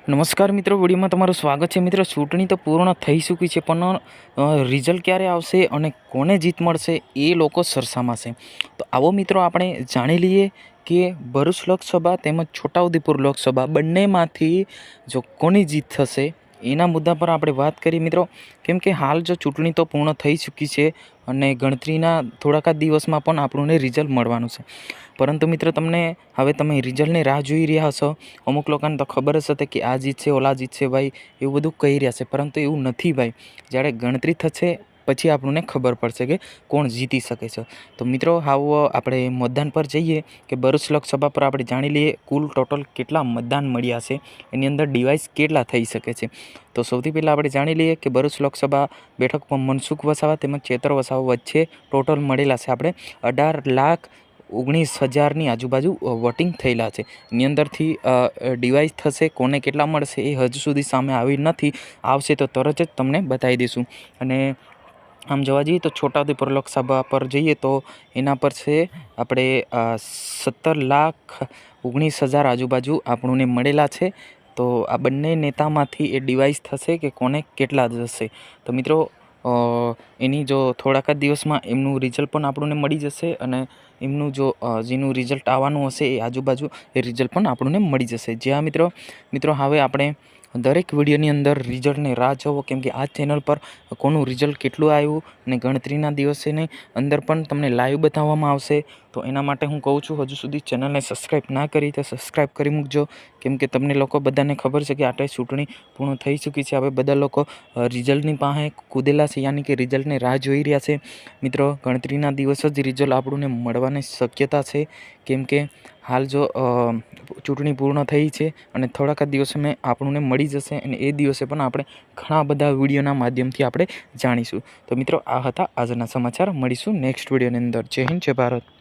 નમસ્કાર મિત્રો, વિડીયોમાં તમારું સ્વાગત છે। મિત્રો, ચૂંટણી તો પૂર્ણ થઈ ચૂકી છે, પણ રિઝલ્ટ ક્યારે આવશે અને કોને જીત મળશે એ લોકો સરસામાં છે। તો આવો મિત્રો આપણે જાણી લઈએ કે ભરૂચ લોકસભા તેમજ છોટાઉદેપુર લોકસભા બંનેમાંથી જો કોની જીત થશે એના મુદ્દા પર આપણે વાત કરીએ મિત્રો। કેમ કે હાલ જો ચૂંટણી તો પૂર્ણ થઈ ચૂકી છે અને ગણતરીના થોડાક જ દિવસમાં પણ આપણને રિઝલ્ટ મળવાનું છે, પરંતુ મિત્રો તમે રિઝલ્ટની રાહ જોઈ રહ્યા હશો। અમુક લોકોને તો ખબર જ હતી કે આ જીતશે ઓલા જીતશે ભાઈ, એવું બધું કહી રહ્યા છે, પરંતુ એવું નથી ભાઈ। જ્યારે ગણતરી થશે પછી આપણને ખબર પડશે કે કોણ જીતી શકે છે। તો મિત્રો આવો આપણે મતદાન પર જઈએ કે ભરૂચ લોકસભા પર આપણે જાણી લઈએ કુલ ટોટલ કેટલા મતદાન મળ્યા છે, એની અંદર ડિવાઇસ કેટલા થઈ શકે છે। તો સૌથી પહેલાં આપણે જાણી લઈએ કે ભરૂચ લોકસભા બેઠક પર મનસુખ વસાવા તેમજ ચેતર વસાવા વચ્ચે ટોટલ મળેલા છે આપણે 18,19,000ની આજુબાજુ વોટિંગ થયેલા છે। એની અંદરથી ડિવાઇસ થશે કોને કેટલા મળશે એ હજુ સુધી સામે આવી નથી, આવશે તો તરત જ તમને બતાવી દઈશું। અને આમ જોવા જઈએ તો છોટાઉદેપુર લોકસભા પર જઈએ તો એના પર છે આપણે 17,19,000 આજુબાજુ આપણને મળેલા છે। તો આ બંને નેતામાંથી એ ડિવાઇસ થશે કે કોને કેટલા જશે। તો મિત્રો એની જો થોડાક જ દિવસમાં એમનું રિઝલ્ટ પણ આપણને મળી જશે અને એમનું જેનું રિઝલ્ટ આવવાનું હશે એ આજુબાજુ એ રિઝલ્ટ પણ આપણને મળી જશે। જ્યાં મિત્રો હવે આપણે દરેક વિડીયોની અંદર રિઝલ્ટને રાહ જોવો, કેમ કે આ ચેનલ પર કોનું રિઝલ્ટ કેટલું આવ્યું અને ગણતરીના દિવસેની અંદર પણ તમને લાઈવ બતાવવામાં આવશે। તો એના માટે હું કહું છું, હજુ સુધી ચેનલને સબસ્ક્રાઈબ ના કરી તો સબસ્ક્રાઈબ કરી મૂકજો, કેમ કે તમને લોકો બધાને ખબર છે કે આટલી ચૂંટણી પૂર્ણ થઈ ચૂકી છે। હવે બધા લોકો રિઝલ્ટની પાસે કૂદેલા છે, યાની કે રિઝલ્ટની રાહ જોઈ રહ્યા છે। મિત્રો, ગણતરીના દિવસ જ રિઝલ્ટ આપણને મળવાની શક્યતા છે, કેમ કે હાલ જો ચૂંટણી પૂર્ણ થઈ છે અને થોડાક જ દિવસોમાં આપણને મળી જશે અને એ દિવસે પણ આપણે ઘણા બધા વિડીયોના માધ્યમથી આપણે જાણીશું। તો મિત્રો આ હતા આજના સમાચાર, મળીશું નેક્સ્ટ વિડીયોની અંદર। જય હિન્દ, જય ભારત।